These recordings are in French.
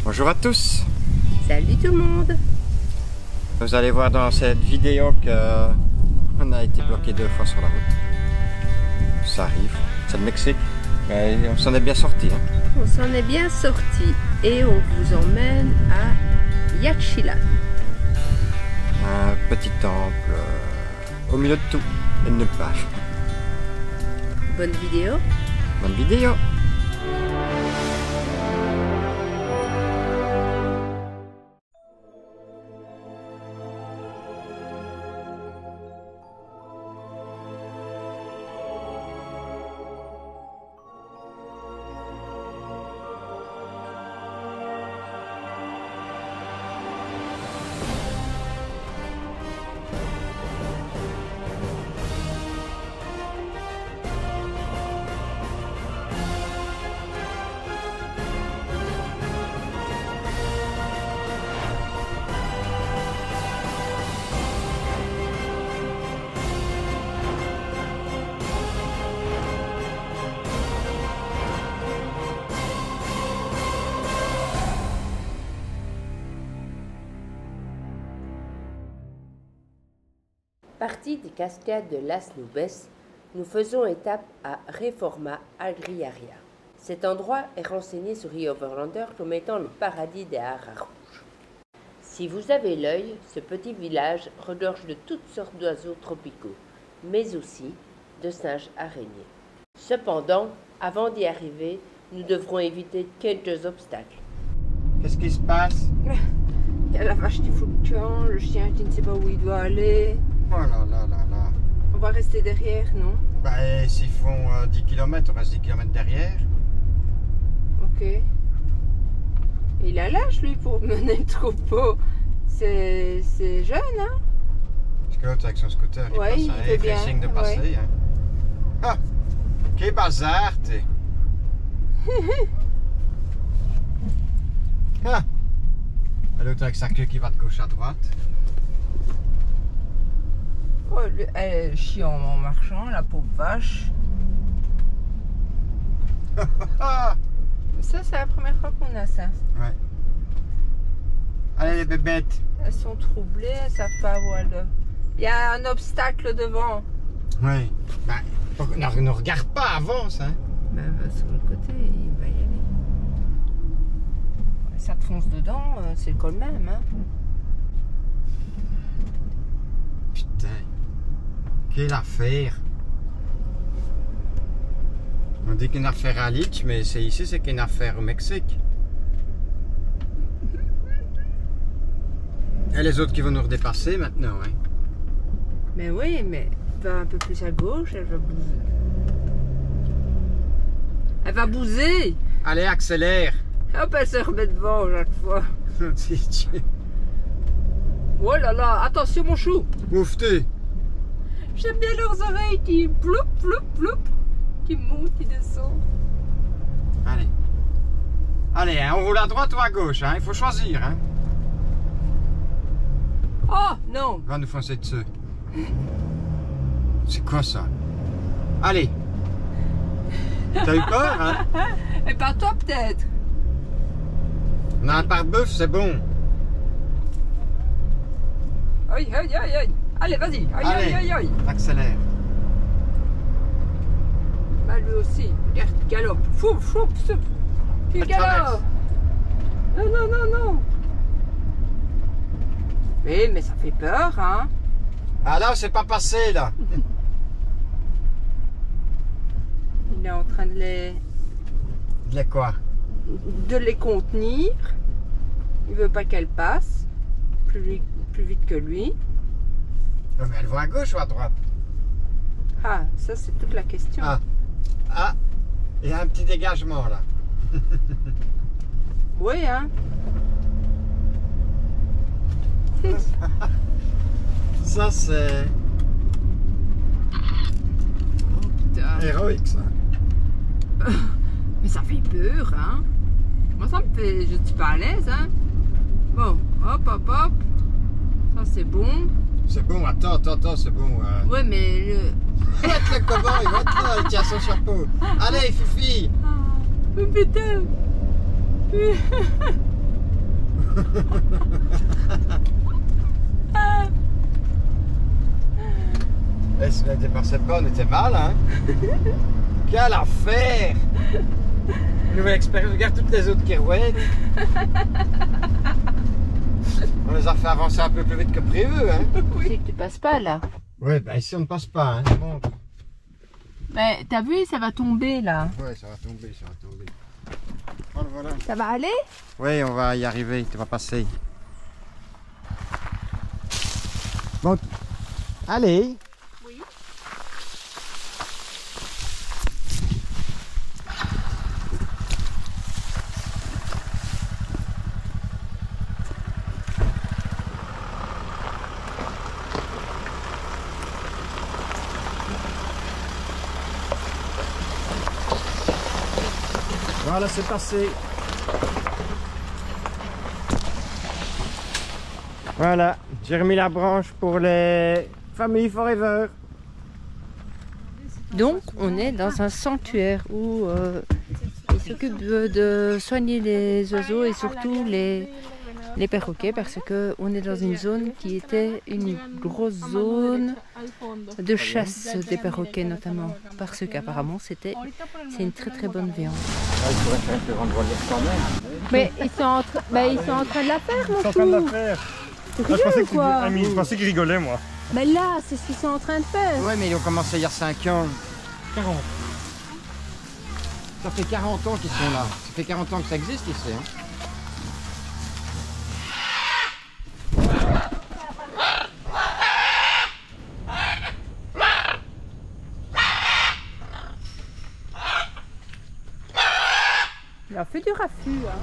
Bonjour à tous. Salut tout le monde. Vous allez voir dans cette vidéo qu'on a été bloqué 2 fois sur la route. Ça arrive, c'est le Mexique. Mais on s'en est bien sorti. Hein. On s'en est bien sorti et on vous emmène à Yaxchila. Un petit temple au milieu de tout et de nulle part. Bonne vidéo. Bonne vidéo. Parti des cascades de Las Nubes, nous faisons étape à Reforma Agriaria. Cet endroit est renseigné sur Overlander comme étant le paradis des haras rouges. Si vous avez l'œil, ce petit village regorge de toutes sortes d'oiseaux tropicaux, mais aussi de singes araignées. Cependant, avant d'y arriver, nous devrons éviter quelques obstacles. Qu'est-ce qui se passe? Il y a la vache qui fout le camp, le chien qui ne sait pas où il doit aller. Oh là là là là. On va rester derrière, non? Bah, s'ils font 10 km, on reste 10 km derrière. Ok. Et il a l'âge, lui, pour mener le troupeau. C'est jeune, hein? Parce que l'autre, avec son scooter, Ouais, il il passe, fait il fait bien, signe de passer. ouais. Hein. Ah! Quel bazar, t'es! Ah! L'autre avec sa queue qui va de gauche à droite. Oh, elle est chiant en marchant, la pauvre vache. Ça, c'est la première fois qu'on a ça. Ouais. Allez les bébêtes. Elles sont troublées, elles savent pas où elles doivent. Il y a un obstacle devant. Oui. Ben, ne regarde pas, avance. Hein. Ben, va sur le côté, il va y aller. Ça te fonce dedans, c'est le col même, hein. Putain. Quelle affaire. On dit qu'une affaire à Litch, mais c'est ici, c'est qu'une affaire au Mexique. Et les autres qui vont nous redépasser maintenant, hein. Mais oui, mais va un peu plus à gauche, elle va bouser. Elle va bouser. Allez, accélère. Hop, elle se remet devant à chaque fois. Oh là là, attention mon chou. Ouf-tu. J'aime bien leurs oreilles qui ploup, ploup, ploup, qui montent, qui descendent. Allez. Allez, hein, on roule à droite ou à gauche, hein. Il faut choisir, hein. Oh non. Va nous foncer dessus. C'est quoi ça? Allez. T'as eu peur, hein? Et pas toi peut-être. On a un pare-bœuf, c'est bon. Aïe, aïe, aïe, aïe. Allez, vas-y. Aïe, Allez, aïe, aïe, aïe. accélère. Bah lui aussi. Regarde, galope. Fouf, fouf, fouf. Puis Elle traverse. galope. Non, non, non, non. Mais ça fait peur, hein. Ah là, c'est pas passé, là. Il est en train de De quoi? les contenir. Il veut pas qu'elle passe plus vite que lui. Non, mais elle va à gauche ou à droite? Ah, ça c'est toute la question. Ah. Ah. Il y a un petit dégagement, là. Oui, hein. Ça, c'est Oh putain. héroïque, ça. Mais ça fait peur, hein. Moi ça me fait... Je suis pas à l'aise, hein. Bon, hop, hop, hop. Ça c'est bon. C'est bon, attends, c'est bon. Ouais, mais le... Arrête le cobaye, va là, il tient son chapeau. Allez, Fifi. Oh putain. Et si on n'était pas cette on était mal, hein. Quelle affaire! Nouvelle expérience, regarde toutes les autres kirouettes. On les a fait avancer un peu plus vite que prévu, hein. Oui. C'est que tu passes pas là. Ouais, bah ici on ne passe pas, hein. Bon. Mais t'as vu, ça va tomber là. Ouais, ça va tomber, ça va tomber. Oh, voilà. Ça va aller? Oui, on va y arriver, tu vas passer. Bon, allez. Oui. Voilà, c'est passé. Voilà, j'ai remis la branche pour les familles Forever. Donc, on est dans un sanctuaire où ils s'occupent de soigner les oiseaux et surtout les perroquets parce qu'on est dans une zone qui était une grosse zone de chasse des perroquets notamment parce qu'apparemment c'est une très très bonne viande. Ah, il pourrait faire plus grande voilure quand même. Mais ils sont en train de la faire, mon Ils sont en train de chou. la faire. Tu Ah, rigoles ou quoi? je pensais qu'ils rigolaient, moi. Mais là, c'est ce qu'ils sont en train de faire. Ouais, mais ils ont commencé il y a 5 ans. 40. Ça fait 40 ans qu'ils sont là. Ça fait 40 ans que ça existe ici. Hein. Il a fait du raffut. Hein.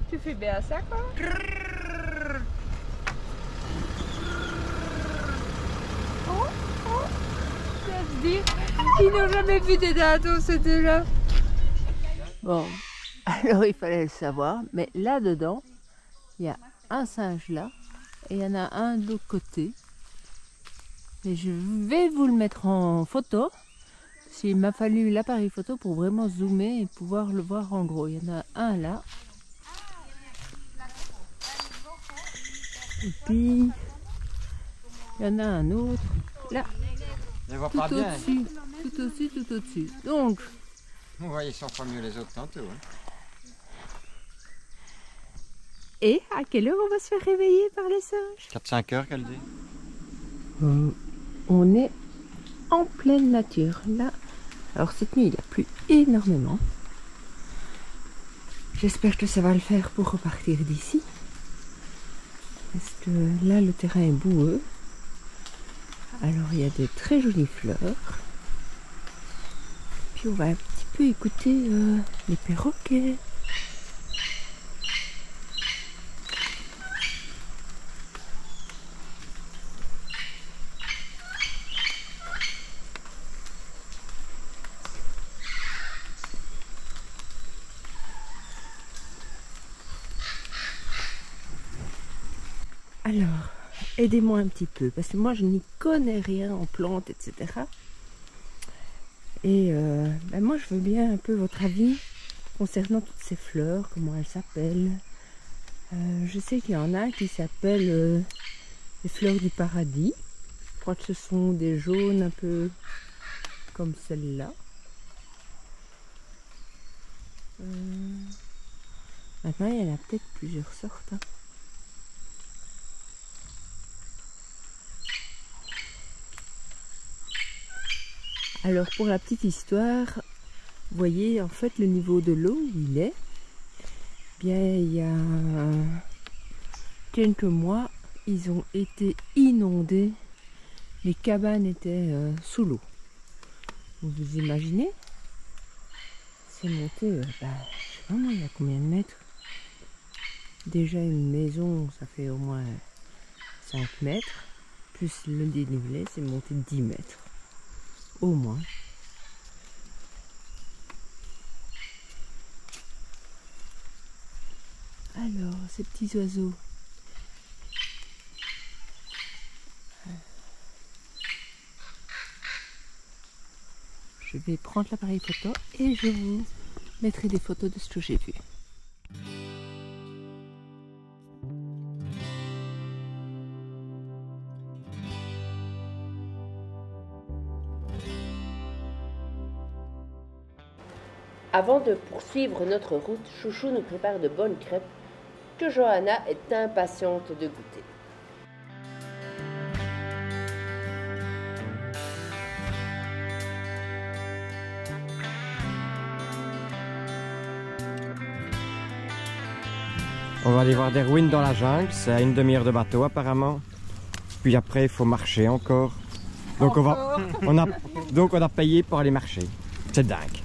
Tu fais bien ça, quoi. Oh, oh, ça se dit. Ils n'ont jamais vu des dindons, ces deux-là. Bon, alors il fallait le savoir, mais là-dedans, il y a un singe là, et il y en a un de l'autre côté. Et je vais vous le mettre en photo. Il m'a fallu l'appareil photo pour vraiment zoomer et pouvoir le voir en gros. Il y en a un là. Et puis, il y en a un autre là. Ils voient Tout pas bien. au-dessus. Tout au-dessus, tout au-dessus. Donc, On voit, ils sont pas mieux les autres tantôt. Hein. et à quelle heure on va se faire réveiller par les singes? 4-5 heures qu'elle dit. On est en pleine nature. Là, alors cette nuit, il a plu énormément. J'espère que ça va le faire pour repartir d'ici. Parce que là, le terrain est boueux. Alors, il y a de très jolies fleurs. Puis, on va un petit peu écouter les perroquets. Alors, aidez-moi un petit peu, parce que moi je n'y connais rien en plantes, etc. Et moi je veux bien un peu votre avis concernant toutes ces fleurs, comment elles s'appellent. Je sais qu'il y en a qui s'appellent les fleurs du paradis. Je crois que ce sont des jaunes un peu comme celle-là. Maintenant il y en a peut-être plusieurs sortes. Hein. Alors pour la petite histoire, vous voyez en fait le niveau de l'eau où il est. Bien il y a quelques mois, ils ont été inondés. Les cabanes étaient sous l'eau. Vous imaginez? C'est monté, je sais pas moi, il y a combien de mètres? Déjà une maison, ça fait au moins 5 mètres. Plus le dénivelé, c'est monté 10 mètres. Au moins. Alors, ces petits oiseaux. Je vais prendre l'appareil photo et je vous mettrai des photos de ce que j'ai vu. Avant de poursuivre notre route, Chouchou nous prépare de bonnes crêpes que Johanna est impatiente de goûter. On va aller voir des ruines dans la jungle, c'est à une demi-heure de bateau apparemment. Puis après il faut marcher encore. Donc on a payé pour aller marcher. C'est dingue.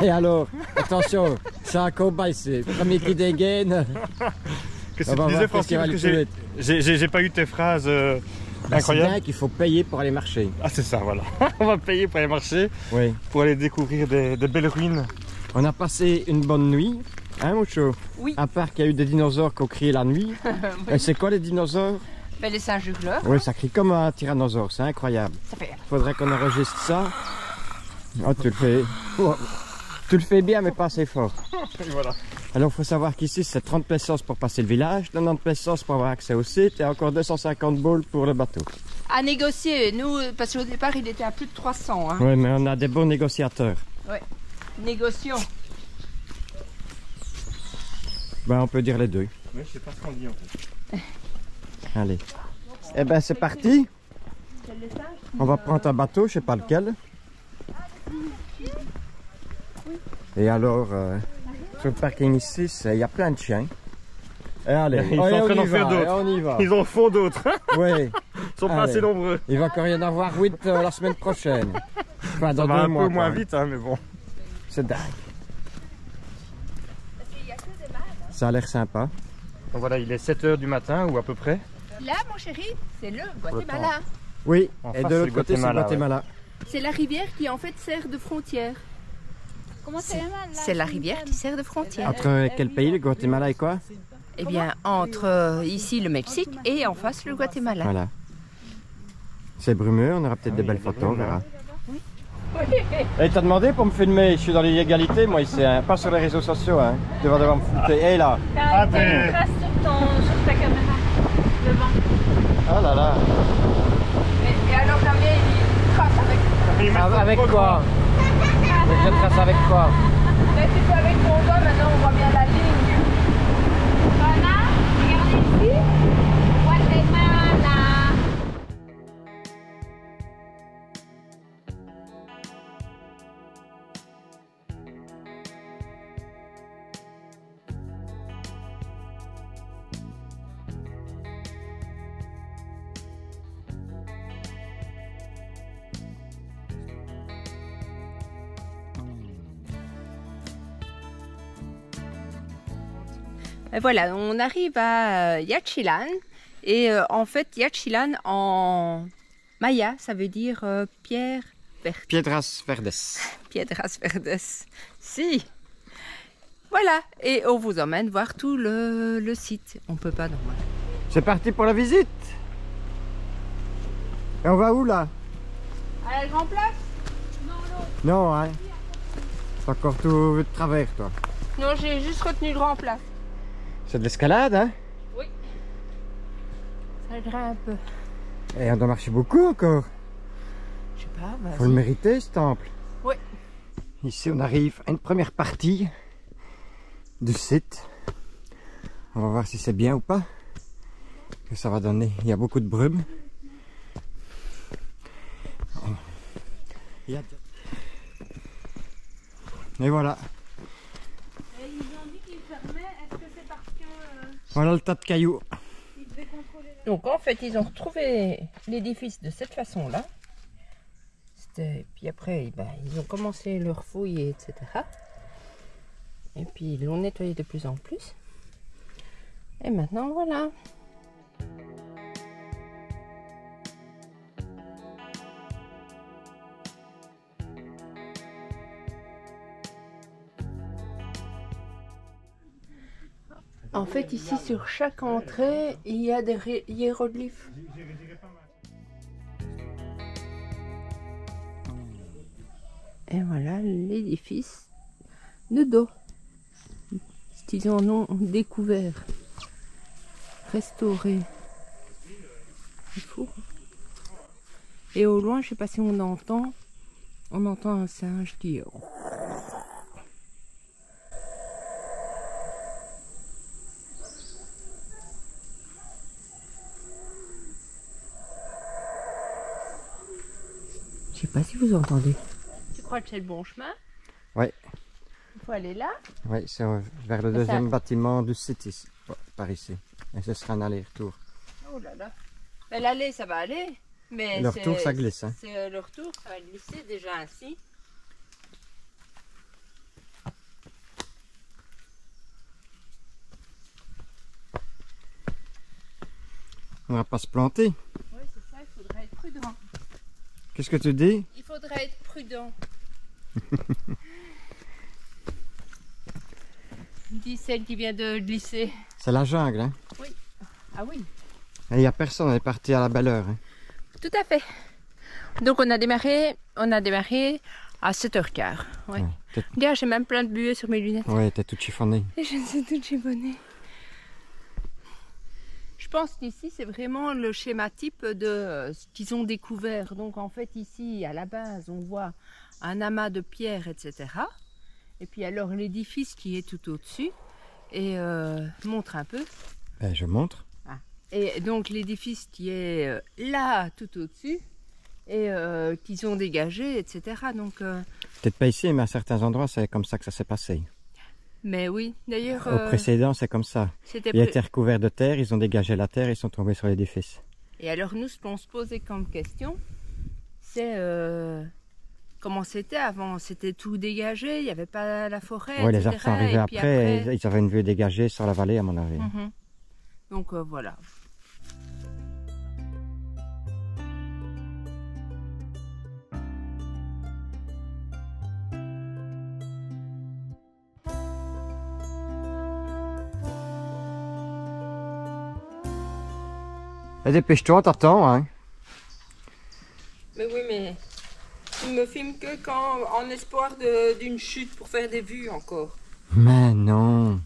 Et alors, attention, c'est un combat ici. Premier qui dégaine. Qu'est-ce que tu disais, Francis? Parce que j'ai pas eu tes phrases incroyables. C'est dingue qu'il faut payer pour aller marcher. Ah, c'est ça, voilà. On va payer pour aller marcher. Oui. Pour aller découvrir des belles ruines. On a passé une bonne nuit, hein, Moucho? Oui. À part qu'il y a eu des dinosaures qui ont crié la nuit. Oui. Et c'est quoi les dinosaures? Ben, les singes hurleurs. Oui, ça crie comme un tyrannosaure, c'est incroyable. Ça fait. Faudrait qu'on enregistre ça. Oh, tu le fais. Oh, tu le fais bien, mais pas assez fort. Voilà. Alors, il faut savoir qu'ici, c'est 30 pesos pour passer le village, 90 pesos pour avoir accès au site et encore 250 boules pour le bateau. À négocier, nous, parce qu'au départ, il était à plus de 300. Hein. Oui, mais on a des bons négociateurs. Ouais. Négocions. Ben, on peut dire les deux. Oui, je sais pas ce qu'on dit en fait. Allez. Eh ben, c'est parti. On va prendre un bateau, je sais pas lequel. Et alors, sur le parking ici, il y a plein de chiens. Et allez, ils sont en train d'en faire d'autres. On y va. Ils en font d'autres. Oui. Ils sont pas assez nombreux. Il va encore y en avoir 8 la semaine prochaine. Enfin, dans Ça va 2 un mois, peu moins vite, hein, mais bon. C'est dingue. Ça a l'air sympa. Donc voilà, il est 7 h du matin ou à peu près. Là, mon chéri, c'est le Guatemala. Oui, En et face, de c'est l'autre côté, c'est Guatemala, Guatemala. C'est la rivière qui en fait sert de frontière. Comment ça s'appelle? C'est la rivière qui sert de frontière. Entre quel pays, le Guatemala et quoi? Eh bien, entre ici le Mexique et en face le Guatemala. Voilà. C'est brumeux, on aura peut-être des belles photos, on verra. Et t'as demandé pour me filmer, je suis dans l'illégalité moi ici, hein. Pas sur les réseaux sociaux, hein. Tu vas devoir me flouter. Hé là. T'as une trace sur ta caméra, devant. Oh là là. Et alors Damien, il trace avec... Avec quoi? Je trace avec quoi? Mais c'est pas avec ton doigt, maintenant on voit bien la ligne. Voilà, regardez ici. Guatemala. Et voilà, on arrive à Yaxchilan. Et en fait, Yaxchilan en maya, ça veut dire pierre verte. Piedras Verdes. Piedras verdes. Si. Voilà, et on vous emmène voir tout le site. On peut pas normal. C'est parti pour la visite. Et on va où là? À la Grand Place? Non, hein. T'as encore tout vu de travers, toi. Non, j'ai juste retenu le Grand Place. C'est de l'escalade, hein? Oui. Ça grimpe. Et on doit marcher beaucoup encore. Je sais pas, vas-y. Faut le mériter, ce temple. Oui. Ici, on arrive à une première partie du site. On va voir si c'est bien ou pas. Que ça va donner. Il y a beaucoup de brume. Et voilà. Et ils ont dit qu'ils fermaient. Est-ce que c'est parce que Voilà le tas de cailloux. ils devaient contrôler la... Donc en fait, ils ont retrouvé l'édifice de cette façon-là. Puis après, ben, ils ont commencé leur fouille, etc. Et puis ils l'ont nettoyé de plus en plus. Et maintenant, voilà. En fait, ici, sur chaque entrée, il y a des hiéroglyphes. Et voilà l'édifice de dos. Ils en ont découvert, restauré. C'est fou. Et au loin, je sais pas si on entend un singe qui... Je sais pas si vous entendez. Tu crois que c'est le bon chemin? Oui. Il faut aller là? Oui, c'est vers le deuxième bâtiment du site ici, par ici. Et ce sera un aller-retour. Oh là là. Mais l'aller, ça va aller. Mais le retour, ça glisse. Hein. Le retour, ça va glisser déjà ainsi. On va pas se planter. Oui, c'est ça, il faudrait être prudent. Qu'est-ce que tu dis? Il faudrait être prudent. Dis celle qui vient de glisser. C'est la jungle, hein? Oui. Ah oui. Il n'y a personne, on est parti à la belle heure. Hein. Tout à fait. Donc on a démarré à 7h15. Ouais. Regarde, j'ai même plein de buées sur mes lunettes. Ouais, t'es toute chiffonnée. Et je suis toute chiffonnée. Je pense qu'ici c'est vraiment le schéma type de ce qu'ils ont découvert. Donc en fait ici à la base on voit un amas de pierres, etc. Et puis alors l'édifice qui est tout au-dessus. Et montre un peu. Ben, je montre. Ah. Et donc l'édifice qui est là tout au-dessus et qu'ils ont dégagé, etc. Donc peut-être pas ici, mais à certains endroits c'est comme ça que ça s'est passé. Mais oui, d'ailleurs... Au précédent, c'est comme ça. Il a été recouvert de terre, ils ont dégagé la terre et ils sont tombés sur l'édifice. Et alors nous, ce qu'on se posait comme question, c'est comment c'était avant. C'était tout dégagé, il n'y avait pas la forêt, Oui, etc. les arbres sont arrivés après, ils avaient une vue dégagée sur la vallée à mon avis. Donc voilà. Et dépêche-toi, t'attends, hein. Mais oui, mais tu me filmes que quand, en espoir d'une chute pour faire des vues encore. Mais non. De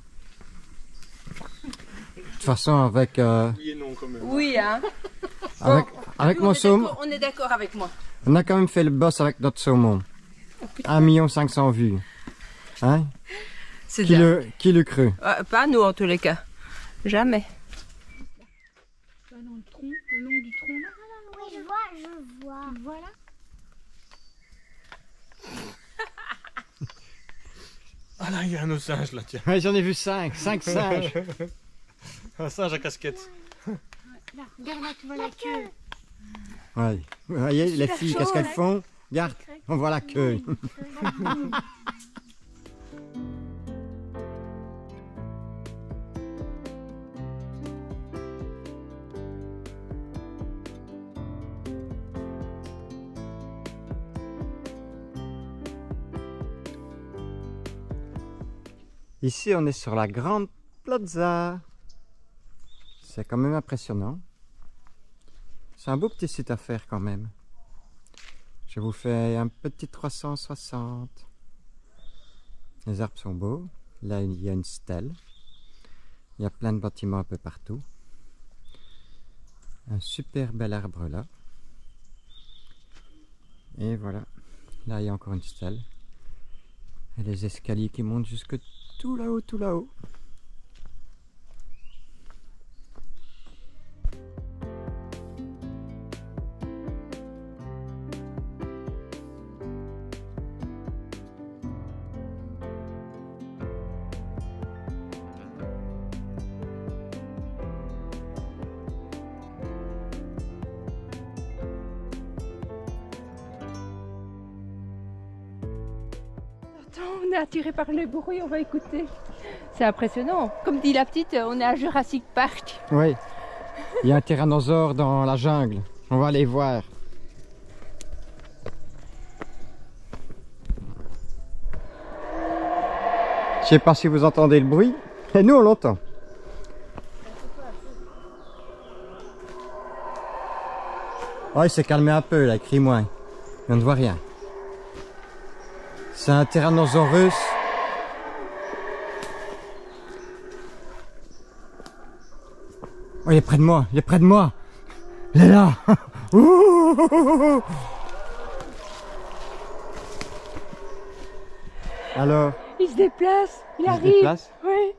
toute façon, avec... Oui et non, quand même. Oui, hein. Avec mon saumon... On est d'accord avec moi. On a quand même fait le boss avec notre saumon. 1 500 000 vues. Hein? Qui le cru? Pas nous en tous les cas. Jamais. Dans le tronc, le long du tronc là. Oui, je vois. Voilà. Ah là, il y a un autre singe là, tiens. Ouais, j'en ai vu 5 singes. Un singe à casquette. Là, regarde là, tu vois la queue. Ouais. Vous voyez, les filles, qu'est-ce qu'elles font? Regarde, on voit la queue. Ici, on est sur la grande plaza. C'est quand même impressionnant. C'est un beau petit site à faire quand même. Je vous fais un petit 360. Les arbres sont beaux. Là, il y a une stèle. Il y a plein de bâtiments un peu partout. Un super bel arbre là. Et voilà. Là, il y a encore une stèle. Et les escaliers qui montent jusque tout là-haut, tout là-haut. On est attiré par les bruits, on va écouter. C'est impressionnant. Comme dit la petite, on est à Jurassic Park. Oui, il y a un tyrannosaure dans la jungle. On va aller voir. Je sais pas si vous entendez le bruit, et nous on l'entend. Oh, il s'est calmé un peu là, il crie moins. On ne voit rien. C'est un Tyrannosaurus. Oh, il est près de moi, il est près de moi. Il est là. Alors, Il se déplace, il arrive. se déplace? Oui.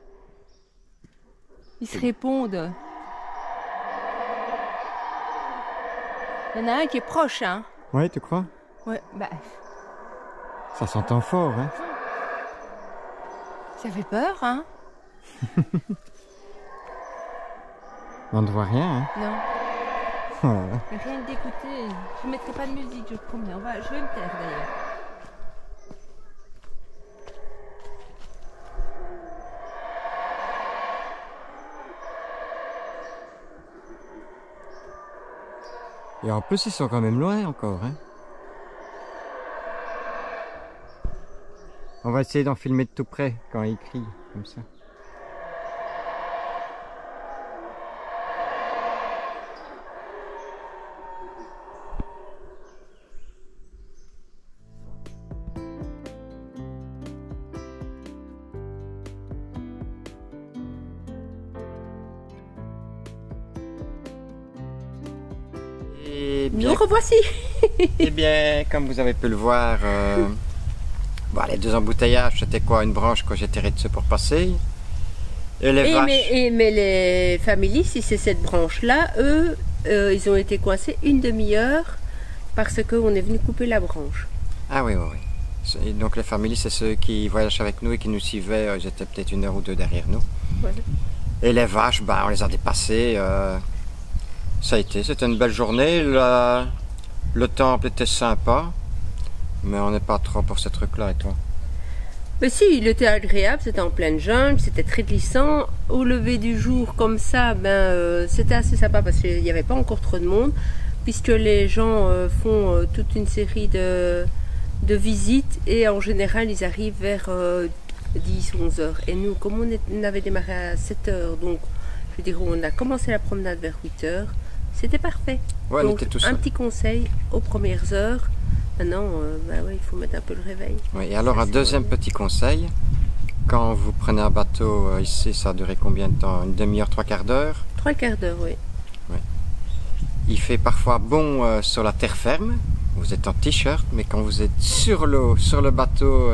Ils se répondent. Il y en a un qui est proche, hein. Oui, tu crois? Ouais, bah, Ça s'entend fort, hein? ça fait peur, hein. On ne voit rien, hein? Non, Oh là là. rien d'écouter. Je ne mettrai pas de musique, je te promets. Je vais me taire d'ailleurs. Et en plus, ils sont quand même loin encore, hein? On va essayer d'en filmer de tout près quand ils crient, comme ça. Et Nous revoici. Eh bien, comme vous avez pu le voir, bon, les deux embouteillages, c'était quoi? Une branche que j'ai tirée dessus pour passer. Et les vaches. Mais les familles, si c'est cette branche-là, eux, ils ont été coincés une demi-heure parce qu'on est venu couper la branche. Ah oui, oui, oui. Et donc les familles, c'est ceux qui voyagent avec nous et qui nous suivaient. Ils étaient peut-être 1 heure ou 2 derrière nous. Voilà. Et les vaches, ben, on les a dépassées. Ça a été, c'était une belle journée. Le temple était sympa. Mais on n'est pas trop pour ce truc-là, et toi? Mais si, il était agréable, c'était en pleine jungle, c'était très glissant. Au lever du jour, comme ça, c'était assez sympa parce qu'il n'y avait pas encore trop de monde, puisque les gens font toute une série de visites et en général, ils arrivent vers 10-11 heures. Et nous, comme on avait démarré à 7 heures, donc je veux dire, on a commencé la promenade vers 8 heures, c'était parfait. Ouais, donc, on était tous un seuls. petit conseil aux premières heures. Maintenant, ouais, il faut mettre un peu le réveil. Oui, et alors un deuxième petit conseil, quand vous prenez un bateau ici, ça a duré combien de temps? Une demi-heure, 3/4 d'heure? 3/4 d'heure, oui. Il fait parfois bon sur la terre ferme, vous êtes en t-shirt, mais quand vous êtes sur l'eau, sur le bateau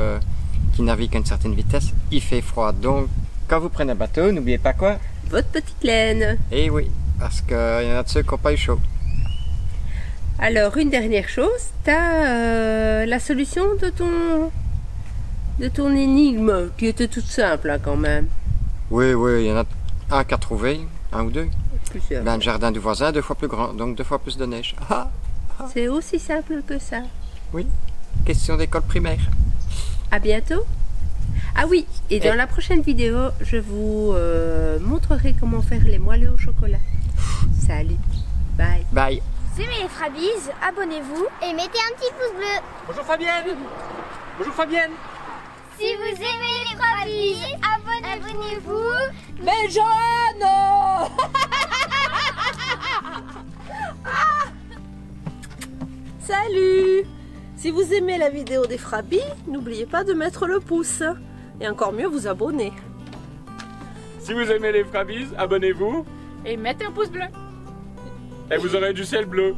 qui navigue à une certaine vitesse, il fait froid. Donc, quand vous prenez un bateau, n'oubliez pas quoi? Votre petite laine. Eh oui, parce qu'il y en a de ceux qui n'ont pas eu chaud. Alors, une dernière chose, tu as la solution de ton énigme, qui était toute simple hein, quand même. Oui, oui, il y en a un qui a trouvé, un ou deux. Plusieurs. Ben, le jardin du voisin, 2 fois plus grand, donc 2 fois plus de neige. Ah, C'est aussi simple que ça. oui, question d'école primaire. À bientôt. Ah oui, et dans la prochaine vidéo, je vous montrerai comment faire les moelleux au chocolat. Salut, bye. Bye. Vous aimez les Frabies, abonnez-vous et mettez un petit pouce bleu. Bonjour Fabienne. Bonjour Fabienne. Si vous aimez les Frabies, abonnez-vous. Mais Joanne Salut! Si vous aimez la vidéo des Frabies, n'oubliez pas de mettre le pouce. Et encore mieux, vous abonner. Si vous aimez les Frabies, abonnez-vous Et mettez un pouce bleu. et vous aurez du ciel bleu.